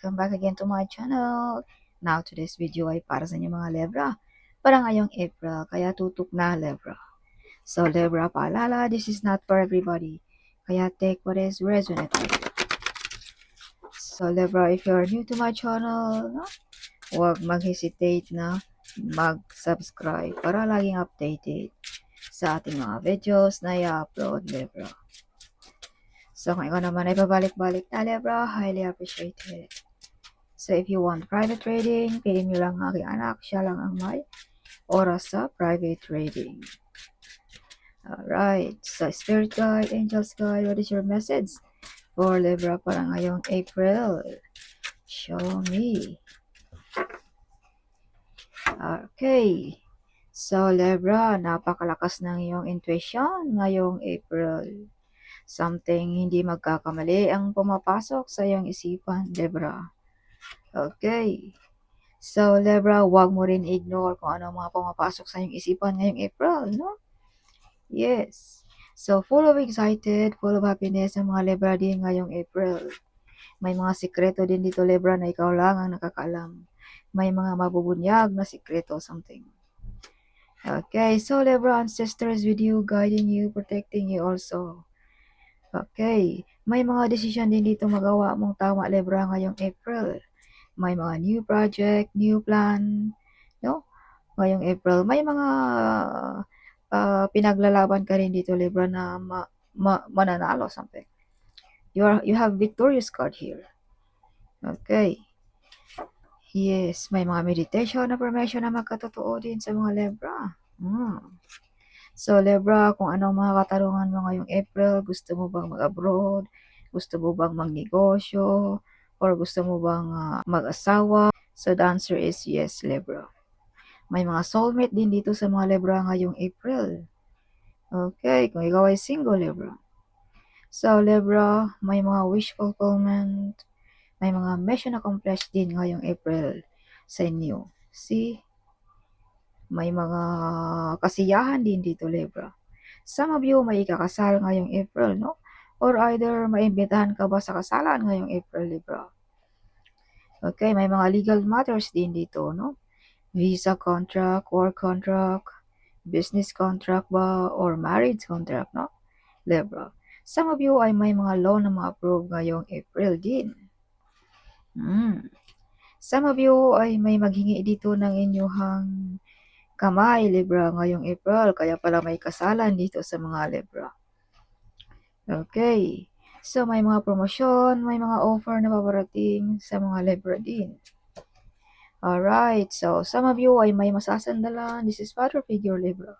welcome back again to my channel. Now, today's video ay para sa inyo mga Libra. Para ngayong April, kaya tutok na Libra. So, Libra, paalala, this is not for everybody. Kaya take what is resonant with you. So, Libra, if you're new to my channel, no, huwag mag-hesitate na mag-subscribe para laging updated sa ating mga videos na i-upload, Libra. So, kung ikaw naman ay pabalik-balik na, Libra, highly appreciated. So, if you want private trading, piliin nyo lang aking anak. Siya lang ang may oras sa private trading. Alright. So, Spirit Guide, Angels Guide, what is your message for Libra para ngayong April? Show me. Okay. So, Libra, napakalakas ng iyong intuition ngayong April. Something hindi magkakamali ang pumapasok sa iyong isipan, Libra. Okay. So, Libra, huwag mo rin ignore kung ano mga pumapasok sa iyong isipan ngayong April, no? Yes. So, full of excited, full of happiness ang mga Libra din ngayong April. May mga sikreto din dito, Libra, na ikaw lang ang nakakaalam. May mga mabubunyag na sikreto, something. Okay, so Libra, ancestors with you, guiding you, protecting you also. Okay, may mga desisyon din dito magawa mong tama, Libra, ngayong April. May mga new project, new plan, no? Ngayong April, may mga pinaglalaban ka rin dito, Libra, na mananalo, something. You have victorious card here. Okay. Yes, may mga meditation, affirmation na magkatotoo din sa mga Libra. So, Libra, kung anong mga katarungan mo ngayong April, gusto mo bang mag-abroad? Gusto mo bang magnegosyo? Or gusto mo bang mag-asawa? So, the answer is yes, Libra. May mga soulmate din dito sa mga Libra ngayong April. Okay, kung ikaw ay single, Libra. So, Libra, may mga wish fulfillment. May mga mission accomplished din ngayong April sa inyo. See? May mga kasiyahan din dito, Libra. Some of you may ikakasal ngayong April, no? Or either maimbitahan ka ba sa kasalan ngayong April, Libra. Okay, may mga legal matters din dito, no? Visa contract, work contract, business contract ba, or marriage contract, no? Libra. Some of you ay may mga loan na ma-approve ngayong April din. Some of you ay may maghingi dito ng inyong kamay, Libra, ngayong April. Kaya pala may kasalan dito sa mga Libra. Okay. So, may mga promosyon, may mga offer na paparating sa mga Libra din. Alright. So, some of you ay may masasandalan. This is father figure, Libra.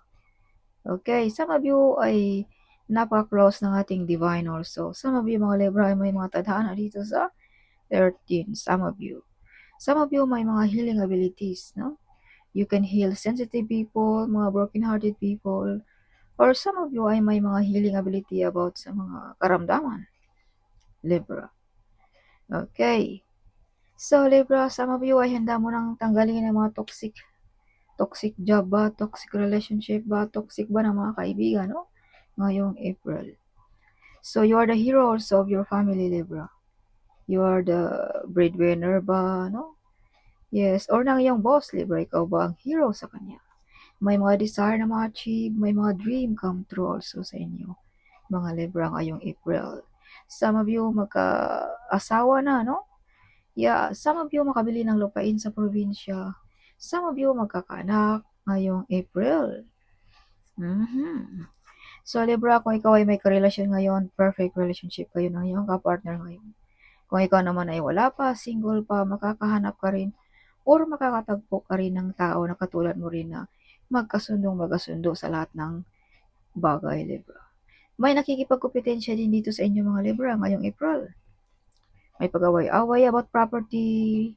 Okay. Some of you ay napaka-close ng ating divine also. Some of you, mga Libra, ay may mga tadhana dito sa 13. Some of you. Some of you may mga healing abilities, no? You can heal sensitive people, mga broken-hearted people, or some of you ay may mga healing ability about sa mga karamdaman. Libra. Okay. So, Libra, some of you ay handa mo nang tanggalin ang mga toxic job ba, toxic relationship ba, toxic ba ng mga kaibigan, no? Ngayong April. So, you are the hero also of your family, Libra. You are the breadwinner ba, no? Yes, or nang iyong boss, Libra, ikaw ba ang hero sa kanya? May mga desire na ma-achieve, may mga dream come true also sa inyo, mga Libra, ngayong April. Some of you magka-asawa na, no? Yeah, some of you makabili ng lupain sa probinsya. Some of you magkakaanak ngayong April. So, Libra, kung ikaw ay may karelasyon ngayon, perfect relationship kayo ng iyong kapartner ngayon. Kung ikaw naman ay wala pa, single pa, makakahanap ka rin or makakatagpo ka rin ng tao na katulad mo rin na magkasundo sa lahat ng bagay, Libra. May nakikipagkompetensya din dito sa inyo mga Libra ngayong April. May pag-away-away about property,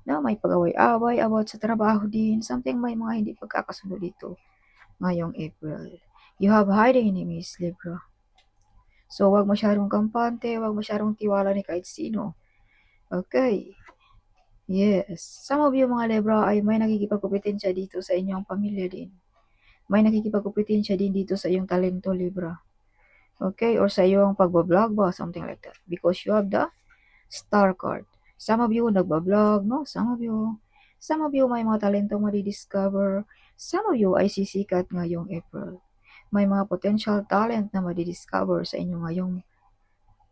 no? May pag-away-away about sa trabaho din. Something may mga hindi pagkakasundo dito ngayong April. You have hiding enemies, Libra. So, wag masyadong kampante, wag masyadong tiwala ni kahit sino. Okay. Yes. Some of you mga Libra ay may nakikipagkompetensya dito sa inyong pamilya din. May nakikipagkompetensya din dito sa iyong talento, Libra. Okay? Or sa iyong pagbablog ba, something like that. Because you have the Star card. Some of you nagba-vlog, no? Some of you may mga talentong madi-discover. Some of you ay sisikat ngayong April. May mga potential talent na madi-discover sa inyo ngayong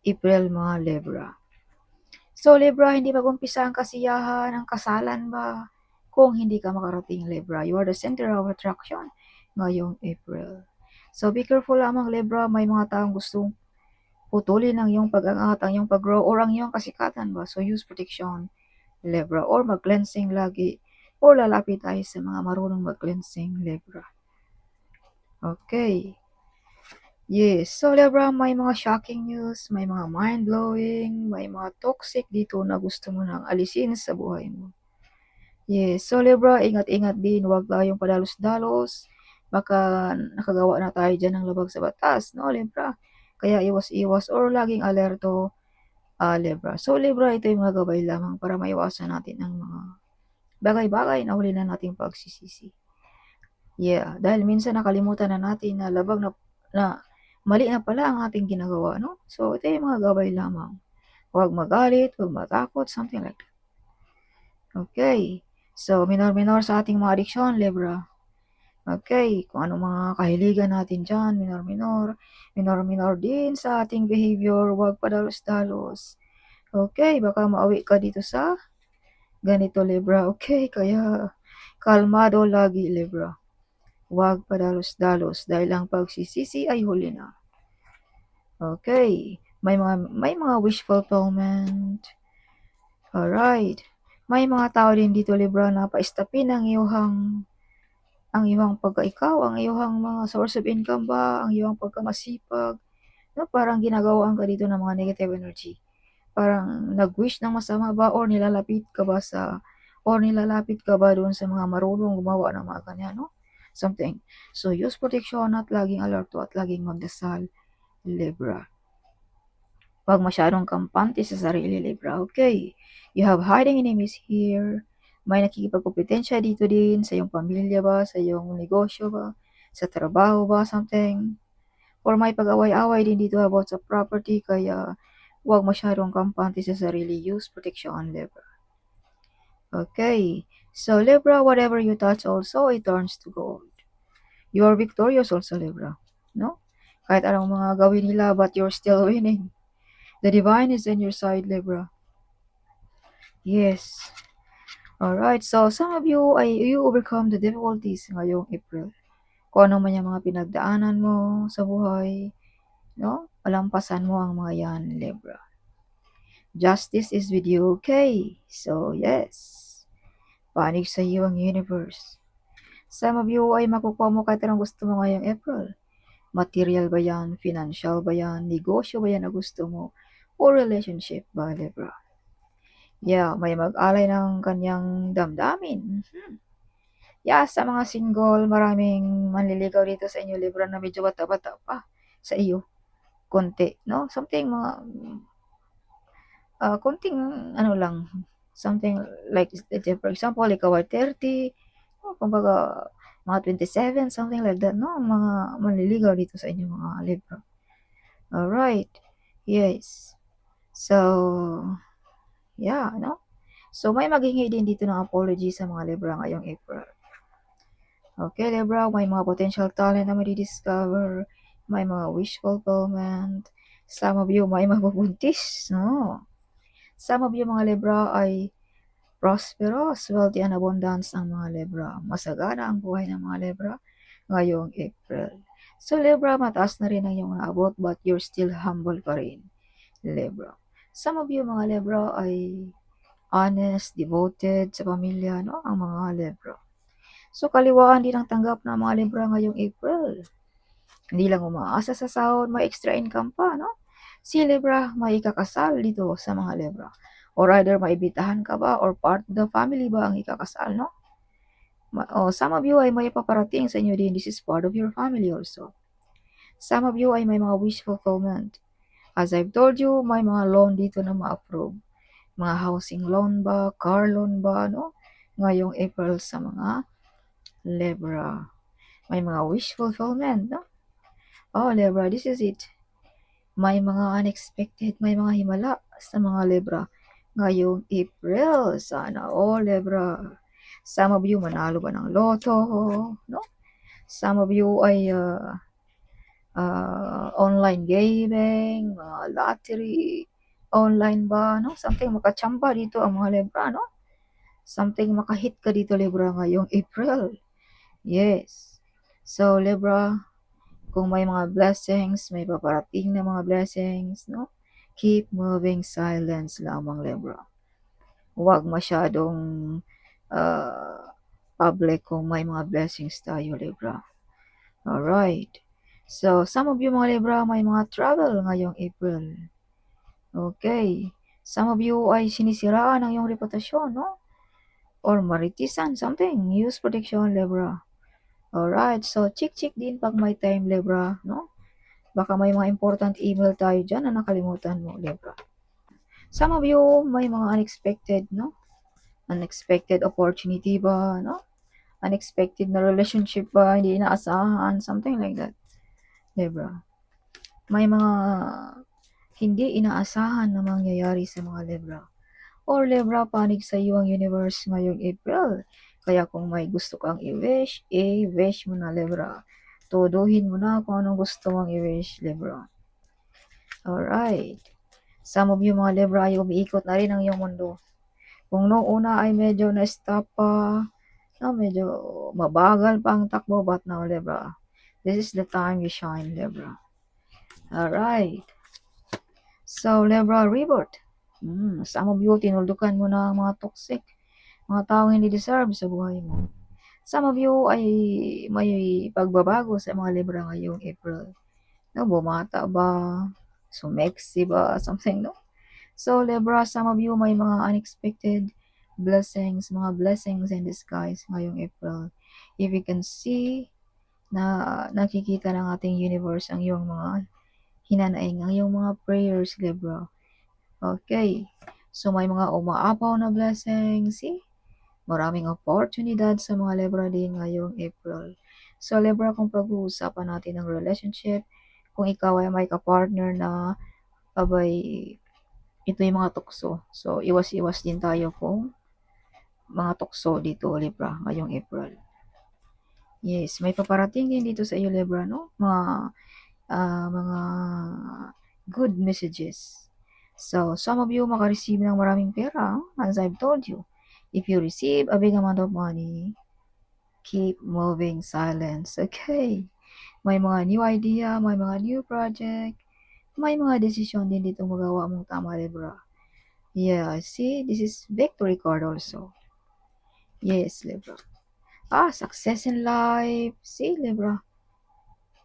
April, mga Libra. So, Libra, hindi mag-umpisa ang kasiyahan, ang kasalan ba? Kung hindi ka makarating, Libra. You are the center of attraction ngayong April. So, be careful lamang, Libra. May mga taong gustong putulin ang iyong pag-angat, ang iyong pag-grow, or ang iyong kasikatan ba? So, use protection, Libra. Or mag-cleansing lagi. Or lalapit tayo sa mga marunong mag-cleansing, Libra. Okay. Yes. So, Libra, may mga shocking news, may mga mind-blowing, may mga toxic dito na gusto mo nang alisin sa buhay mo. Yes. So, Libra, ingat-ingat din. Huwag tayong padalos-dalos. Baka nakagawa na tayo dyan ng labag sa batas, no, Libra? Kaya iwas-iwas or laging alerto, Libra. So, Libra, ito yung mga gabay lamang para maiwasan natin ang mga bagay-bagay na huli na nating pagsisisi. Yeah, dahil minsan nakalimutan na natin na labag na mali na pala ang ating ginagawa, no? So, ito yung mga gabay lamang. Huwag magalit, huwag matakot, something like that. Okay. So, minor-minor sa ating mga adiksyon, Libra. Okay, kung anong mga kahiligan natin dyan, minor-minor. Minor-minor din sa ating behavior, huwag padalos-dalos. Okay, baka mauwi ka dito sa ganito, Libra. Okay, kaya kalmado lagi, Libra. Huwag padalos-dalos dahil ang pagsisisi ay huli na. Okay, may mga wish fulfillment. Alright. May mga tao din dito, Libra, na paistapin ang iyong pagkaikaw, ang iyong mga source of income ba, ang iyong pagkamasipag, no? Parang ginagawaan ka dito ng mga negative energy. Parang nag-wish ng masama ba or nilalapit ka ba doon sa mga marunong gumawa ng mga ganyan, no? Something. So, use protection at laging alerto at laging magdasal, Libra. Huwag masyadong kampante sa sarili, Libra. Okay. You have hiding enemies here. May nakikipagkompetensya dito din sa iyong pamilya ba, sa iyong negosyo ba, sa trabaho ba, something. Or may pag-away-away din dito about sa property, kaya huwag masyadong kampante sa sarili. Use protection, Libra. Okay. So, Libra, whatever you touch also, it turns to gold. You are victorious also, Libra. No? Kahit anong mga gawin nila, but you're still winning. The divine is in your side, Libra. Yes. Alright, so some of you overcome the difficulties ngayong April. Kung ano man yung mga pinagdaanan mo sa buhay, no? Palampasan mo ang mga yan, Libra. Justice is with you, okay? So, yes. Panig sa iyo ang universe. Some of you ay makukuha mo kahit anong gusto mo ngayong April. Material ba yan? Financial ba yan? Negosyo ba yan na gusto mo? O relationship ba, Libra? Yeah, may mag-alay ng kanyang damdamin. Yeah, sa mga single, maraming manliligaw dito sa inyo, Libra, na medyo bata-bata pa sa iyo. Konti, no? Something mga, konting, ano lang, something like, for example, ikaw ay 30, kumbaga, mga 27, something like that, no? Mga manliligaw dito sa inyo, mga Libra. Alright. Yes. So, yeah, no? So, may maghingi din dito ng apology sa mga Libra ngayong April. Okay, Libra, may mga potential talent na madi-discover, may mga wish fulfillment, some of you may mabubuntis, no? Some of you mga Libra ay prosperous, wealthy and abundance ang mga Libra. Masagana ang buhay ng mga Libra ngayong April. So, Libra, mataas na rin ang iyong naabot but you're still humble pa rin, Libra. Some of you mga Libra ay honest, devoted sa pamilya, no? Ang mga Libra. So, kaliwaan din ang tanggap ng mga Libra ngayong April. Hindi lang umaasa sa sahod, may extra income pa, no? Si Libra, may ikakasal dito sa mga Libra. Or either maibitahan ka ba or part of the family ba ang ikakasal, no? Some of you ay may paparating sa inyo din. This is part of your family also. Some of you ay may mga wish fulfillment. As I've told you, may mga loan dito na ma-approve. Mga housing loan ba, car loan ba, no? Ngayong April sa mga Libra. May mga wish fulfillment, no? Oh, Libra, this is it. May mga unexpected, may mga himala sa mga Libra ngayong April. Sana all, Libra. Some of you manalo ba ng loto, no? Some of you ay online gaming, mga lottery, online ba, no? Something makachamba dito ang mga Libra, no? Something makahit ka dito, Libra, ngayong April. Yes. So, Libra, kung may mga blessings, may paparating na mga blessings, no? Keep moving silence lamang, Libra. Huwag masyadong public kung may mga blessings tayo, Libra. Alright. So, some of you mga Libra, may mga travel ngayong April. Okay. Some of you ay sinisiraan ang iyong reputasyon, no? Or maritisan, something. Use protection, Libra. Alright. So, check din pag may time, Libra, no? Baka may mga important email tayo dyan na nakalimutan mo, Libra. Some of you may mga unexpected, no? Unexpected opportunity ba, no? Unexpected na relationship ba, hindi inaasahan, something like that. Libra. May mga hindi inaasahan na mangyayari sa mga Libra. Or Libra, panig sa iyo ang universe ngayong April. Kaya kung may gusto kang i-wish, i-wish mo na, Libra. Tuduhin mo na kung anong gusto mong i-wish, Libra. Alright. Some of you mga Libra ay umiikot na rin ang iyong mundo. Kung noong una ay medyo na-stop pa, no, medyo mabagal pa ang takbo, but now, Libra, this is the time you shine, Libra. Alright. So, Libra, rebirth. Some of you, tinuldukan mo na ang mga toxic, mga taong hindi deserve sa buhay mo. Some of you ay may pagbabago sa mga Libra ngayong April. No, bumata ba? Sumexy ba? Something, no? So, Libra, some of you may mga unexpected blessings, mga blessings in disguise ngayong April. If you can see na nakikita ng ating universe ang iyong mga hinanaing, ang iyong mga prayers, Libra. Okay. So, may mga umaapaw na blessings. See? Maraming oportunidad sa mga Libra din ngayong April. So, Libra, kung pag-uusapan natin ng relationship, kung ikaw ay may kapartner na abay, ito yung mga tukso. So, iwas-iwas din tayo kung mga tukso dito, Libra, ngayong April. Yes, may paparating din dito sa iyo, Libra, no? Mga good messages. So, some of you makareceive ng maraming pera, as I've told you. If you receive a big amount of money, keep moving silence, okay? May mga new idea, may mga new project, may mga desisyon din dito magawa mong tama, Libra. Yeah, see, this is victory card also. Yes, Libra. Success in life. See, Libra.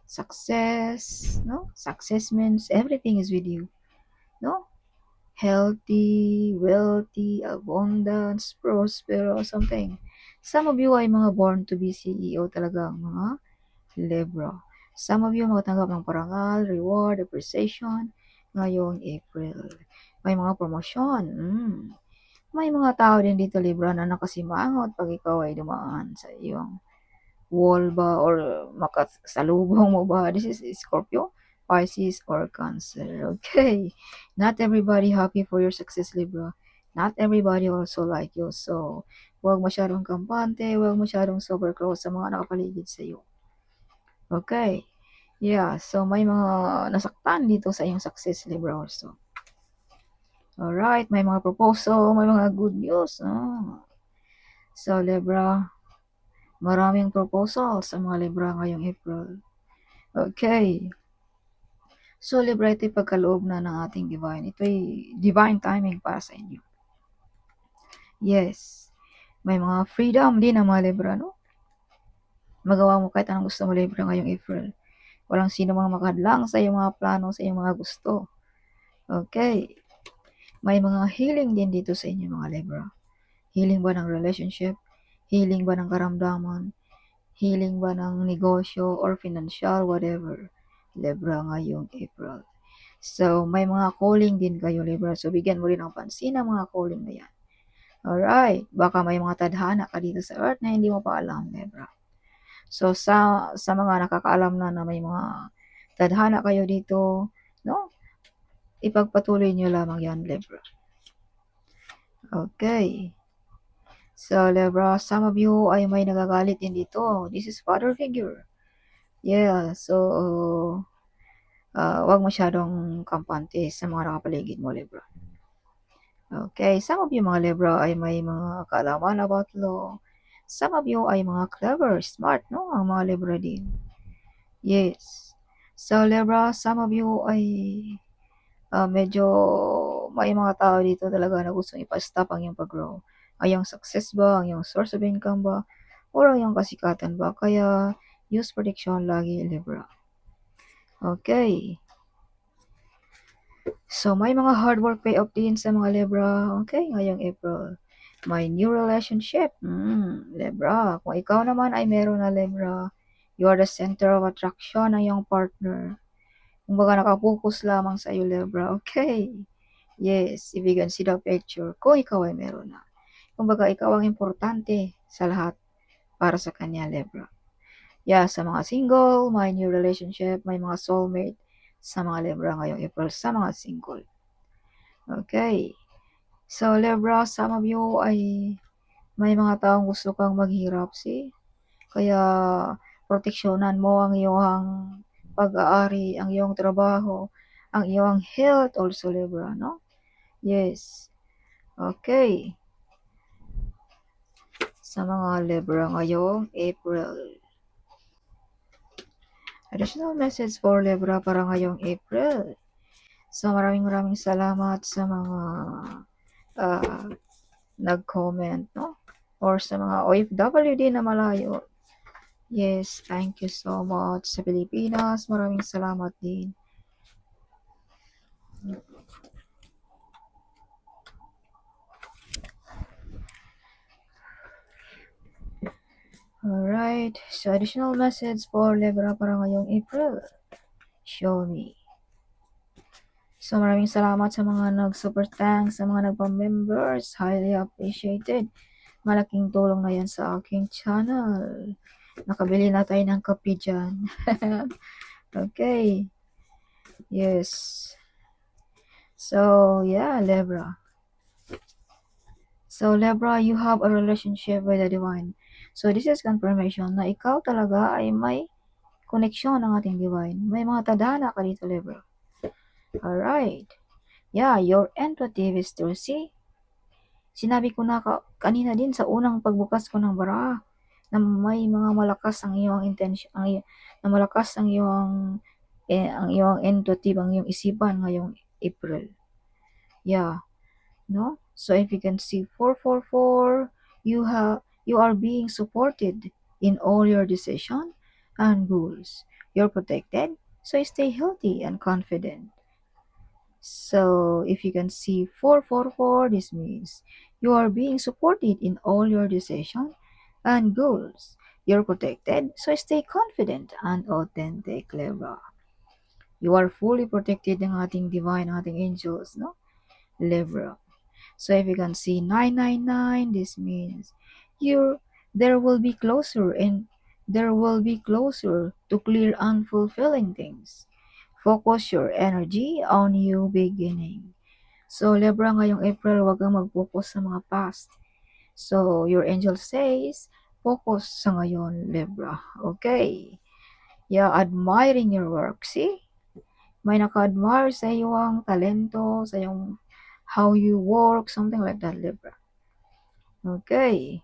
Success, no? Success means everything is with you, no? Healthy, wealthy, abundance, prosperous, something. Some of you ay mga born to be CEO talaga, mga Libra. Some of you makatanggap ng parangal, reward, appreciation ngayong April. May mga promosyon. May mga tao din dito, Libra, na nakasimangot pag ikaw ay dumaan sa iyong wall ba or makasalubong mo ba. This is Scorpio, Pisces, or Cancer. Okay. Not everybody happy for your success, Libra. Not everybody also like you. So, huwag masyadong kampante, huwag masyadong super close sa mga nakapaligid sa iyo. Okay. Yeah, so may mga nasaktan dito sa iyong success, Libra also. Alright, may mga proposal, may mga good news. So, Libra, maraming proposal sa mga Libra ngayong April. Okay. So, Libra, ito'y pagkaloob na ng ating divine. Ito'y divine timing para sa inyo. Yes. May mga freedom din ang mga Libra, no? Magawa mo kahit anong gusto mo, Libra, ngayong April. Walang sino mang makadlang sa iyong mga plano, sa iyong mga gusto. Okay. May mga healing din dito sa inyo, mga Libra. Healing ba ng relationship? Healing ba ng karamdaman? Healing ba ng negosyo or financial, whatever. Libra ngayong April. So, may mga calling din kayo, Libra. So, bigyan mo rin ng pansin ang mga calling na yan. Alright. Baka may mga tadhana ka dito sa earth na hindi mo pa alam, Libra. So, sa mga nakakaalam na may mga tadhana kayo dito, no? Ipagpatuloy nyo lamang yan, Libra. Okay. So, Libra, some of you ay may nagagalit din dito. This is father figure. Yeah, so, wag masyadong kampante sa mga nakapaligid mo, Libra. Okay, some of you mga Libra ay may mga kaalaman about law. Some of you ay mga clever, smart, no? Ang mga Libra din. Yes. So, Libra, some of you ay medyo may mga tao dito talaga na gustong ipa-stop ang iyong pag-grow. Ang iyong success ba, ang iyong source of income ba, or ang iyong kasikatan ba. Kaya, use protection lagi, Libra. Okay. So, may mga hard work payoff din sa mga Libra. Okay, ngayong April. May new relationship. Libra. Kung ikaw naman ay meron na Libra, you are the center of attraction ng iyong partner. Kumbaga nakapokus lamang sa iyo, Libra. Okay. Yes, if you can see the picture, kung ikaw ay meron na. Kumbaga, ikaw ang importante sa lahat para sa kanya, Libra. Yeah, sa mga single, may new relationship, may mga soulmate sa mga Libra ngayong April, sa mga single. Okay. So, Libra, some of you ay may mga taong gusto kang maghirap, see? Kaya, proteksyonan mo ang iyong pag-aari, ang iyong trabaho, ang iyong health also, Libra, no? Yes. Okay. Sa mga Libra ngayong April. Additional message for Libra para ngayong April. So, maraming salamat sa mga nag-comment, no? Or sa mga OFW din na malayo. Yes, thank you so much. Sa Pilipinas, maraming salamat din. Alright, so additional message for Libra para ngayong April. Show me. So maraming salamat sa mga nag-super thanks, sa mga nagpa-members. Highly appreciated. Malaking tulong na yan sa aking channel. Nakabili na tayo ng kape dyan. Okay. Yes. So, yeah, Libra. So, Libra, you have a relationship with the divine. So, this is confirmation na ikaw talaga ay may koneksyon ng ating divine. May mga tadhana ka dito, Libra. Alright. Yeah, your intuitive is to see. Sinabi ko na kanina din sa unang pagbukas ko ng bara na may mga malakas ang iyong intention, na malakas ang iyong intuitive, ang iyong isipan ngayong April. Yeah. No? So if you can see 444, you are being supported in all your decision and goals. You're protected, so stay healthy and confident. So if you can see 444, this means you are being supported in all your decision and goals. You're protected, so stay confident and authentic, Libra. You are fully protected ng ating divine, ating angels, no? Libra. So if you can see 999, this means there will be closer to clear unfulfilling things. Focus your energy on new beginning. So Libra, ngayong April, wag kang mag-focus sa mga past. So your angel says, focus sa ngayon, Libra. Okay. Yeah, admiring your work. See? May naka-admire sa iyong talento, sa iyong how you work, something like that, Libra. Okay.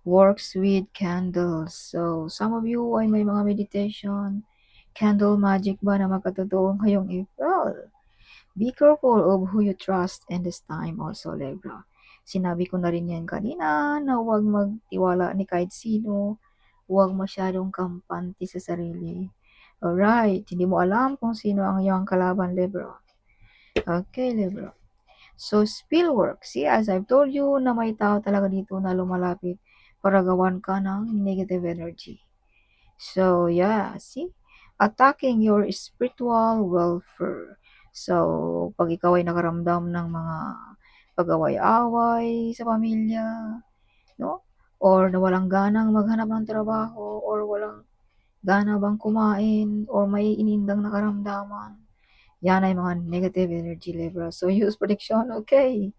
Works with candles. So, some of you ay may mga meditation, candle magic ba na magkatotoo ngayong April? Be careful of who you trust in this time also, Libra. Sinabi ko na rin yan kanina na huwag magtiwala ni kahit sino, huwag masyadong kampante sa sarili. Alright, hindi mo alam kung sino ang iyong kalaban, Libra. Okay, Libra. So, spill work. See, as I've told you na may tao talaga dito na lumalapit para gawan ka ng negative energy. So, yeah, see? Attacking your spiritual welfare. So, pag ikaw ay nakaramdam ng mga pag-away-away sa pamilya, no? Or na walang ganang maghanap ng trabaho, or walang gana bang kumain, or may inindang nakaramdaman, yan ay mga negative energy, Libra. So, use protection, okay?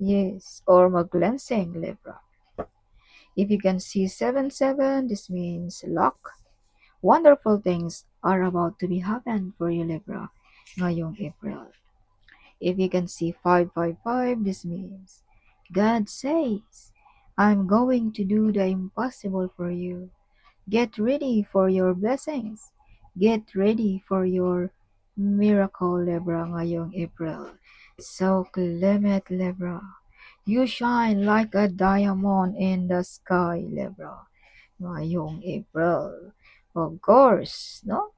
Yes, or mag-cleansing, Libra. If you can see 7-7, this means luck. Wonderful things are about to be happen for you, Libra, ngayong April. If you can see 555, this means God says, I'm going to do the impossible for you. Get ready for your blessings. Get ready for your miracle, Libra, ngayong April. So, Clement, Libra, you shine like a diamond in the sky, Libra, ngayong April. Of course, no?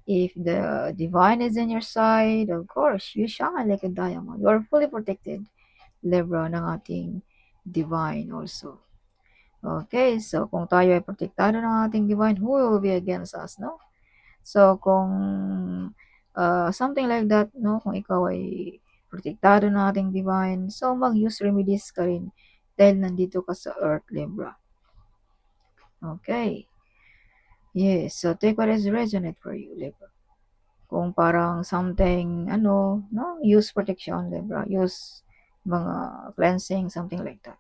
If the divine is in your side, of course, you shine like a diamond. You are fully protected, Libra, ng ating divine also. Okay, so kung tayo ay protektado ng ating divine, who will be against us, no? So kung something like that, no, kung ikaw ay protektado ng ating divine, so mag-use remedies ka rin dahil nandito ka sa earth, Libra. Okay. Yes, so take what is resonate for you, Libra. Kung parang something, ano, no, use protection, Libra. Use mga cleansing, something like that.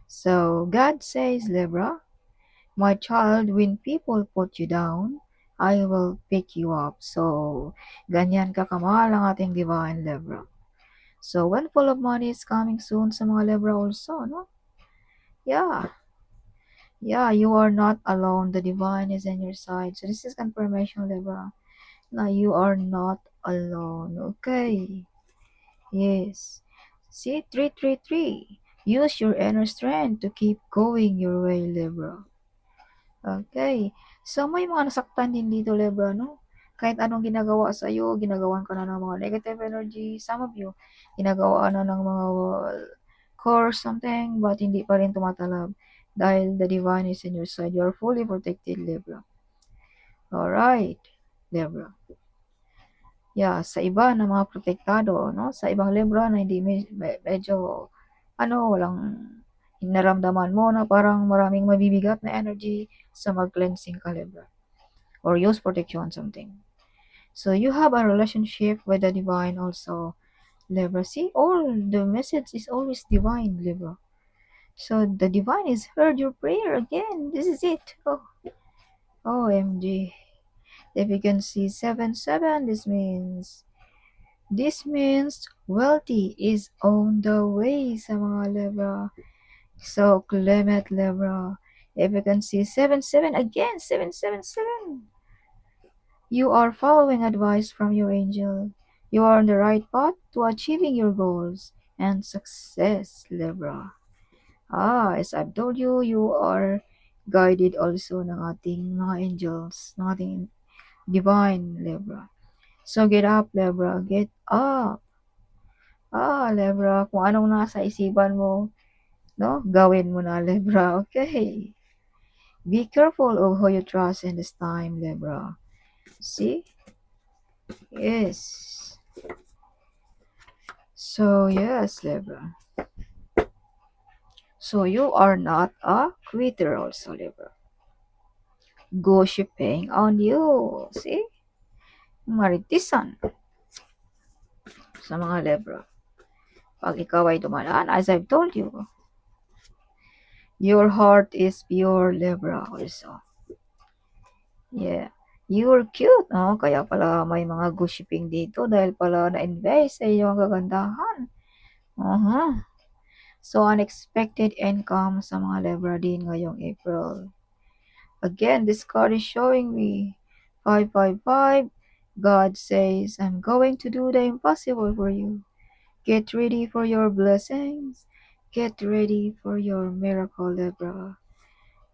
So God says, Libra, my child, when people put you down, I will pick you up. So, ganyan kakamahal ang ating divine, Libra. So, when full of money is coming soon sa mga Libra also, no? Yeah. Yeah, you are not alone. The divine is in your side. So, this is confirmation, Libra. Now, you are not alone. Okay. Yes. See, 333. Use your inner strength to keep going your way, Libra. Okay. So, may mga nasaktan din dito, Libra, no? Kahit anong ginagawa sa iyo, ginagawan ka na ng mga negative energy. Some of you, ginagawa na ng mga course, something, but hindi pa rin tumatalab. Dahil the divine is in your side. You are fully protected, Libra. Alright, Libra. Yeah, sa iba na mga protektado, no? Sa ibang Libra na hindi medyo, walang naramdaman mo na parang maraming mabibigat na energy sa mag-cleansing ka, Libra. Or use protection something. So you have a relationship with the divine also, Libra. See, all the message is always divine, Libra. So the divine is heard your prayer again. This is it. Oh, OMG. If you can see 7-7, this means wealthy is on the way sa mga Libra. So Clement, Libra. If you can see 7-7 again, 7-7-7. You are following advice from your angel. You are on the right path to achieving your goals and success, Libra. As I've told you, you are guided also ng ating mga angels, ng ating divine, Libra. So get up, Libra. Get up. Libra, kung anong nasa isipan mo, no, gawin mo na, Libra. Okay. Be careful of who you trust in this time, Libra. See? Yes. So, yes, Libra. So, you are not a quitter also, Libra. Gossiping on you. See? Maritisan sa mga Libra. Pag ikaw ay dumaan, as I've told you, your heart is pure, Libra also. Yeah. You're cute, no? Kaya pala may mga gossiping dito dahil pala na-invest sa iyong kagandahan. Uh-huh. So, unexpected income sa mga Libra din ngayong April. Again, this card is showing me 555. God says, I'm going to do the impossible for you. Get ready for your blessings. Get ready for your miracle, Libra.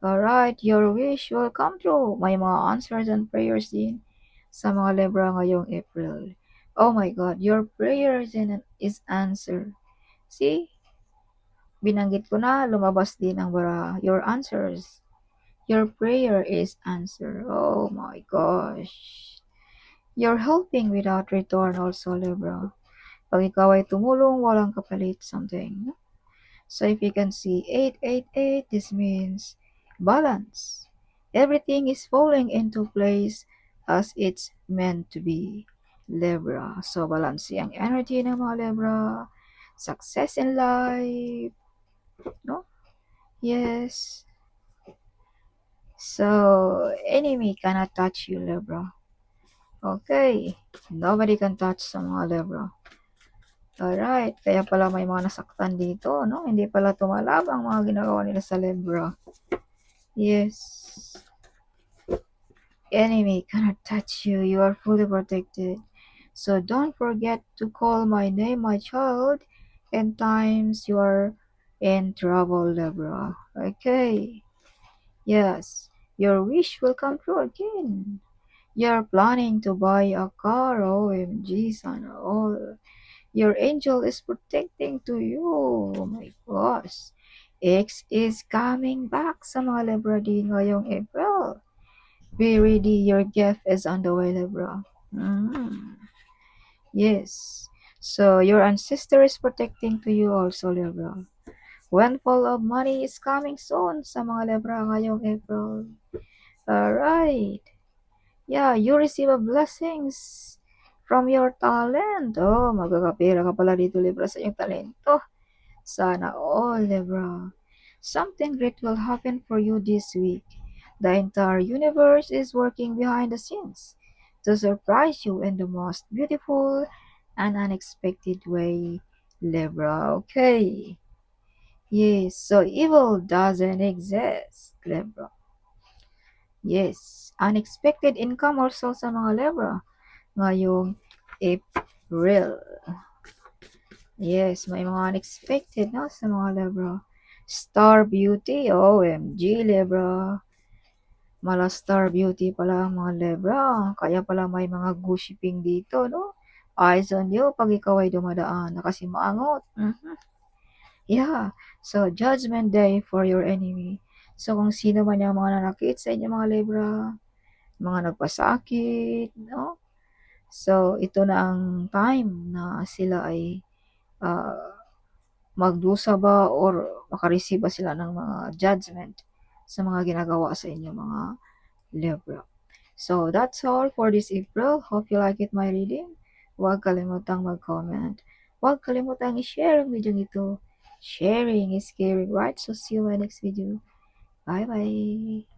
Alright, your wish will come true. May mga answers and prayers din sa mga Libra ngayong April. Oh my God, your prayers is answered. See? Binanggit ko na, lumabas din ang bara. Your answers. Your prayer is answered. Oh my gosh. You're helping without return also, Libra. Pag ikaw ay tumulong, walang kapalit, something. So if you can see 888, this means balance. Everything is falling into place as it's meant to be. Libra. So balance ang energy ng mga Libra. success in life, no? Yes. So, enemy cannot touch you, Libra. Okay. Nobody can touch sa mga Libra. Alright. Kaya pala may mga nasaktan dito, no? Hindi pala tumalab ang mga ginagawa nila sa Libra. Yes. Enemy cannot touch you. You are fully protected. So don't forget to call my name, my child, in times you are in trouble, Libra. Okay. Yes. Your wish will come true again. You're planning to buy a car. OMG, sana all. Your angel is protecting to you. Oh my gosh. X is coming back sa mga Libra din ngayong April. Be ready, your gift is on the way, Libra. Mm. Yes. So your ancestor is protecting to you also, Libra. Windfall of money is coming soon sa mga Libra ngayong April. Alright. Yeah, you receive a blessings from your talent. Oh, magkakapera ka pala dito, Libra, sa iyong talento. Sana all, Libra. Something great will happen for you this week. The entire universe is working behind the scenes to surprise you in the most beautiful and unexpected way, Libra. Okay. Yes, so evil doesn't exist, Libra. Yes, unexpected income also sa mga Libra ngayong April. Yes, may mga unexpected no sa mga Libra. Star Beauty, OMG Libra. Mala Star Beauty pala ang mga Libra. Kaya pala may mga gossiping dito, no? Eyes on you pag ikaw ay dumadaan na kasi maangot. Yeah. So, Judgment Day for your enemy. So, kung sino man yung mga nanakit sa inyo mga Libra, mga nagpasakit, no? So, ito na ang time na sila ay uh, magdusa ba or makareceive ba sila ng mga judgment sa mga ginagawa sa inyo mga Libra. So, that's all for this April. Hope you like it, my reading. Huwag kalimutang mag-comment. Huwag kalimutang i-share ang video ito. Sharing is caring, right? So, see you in my next video. Bye-bye.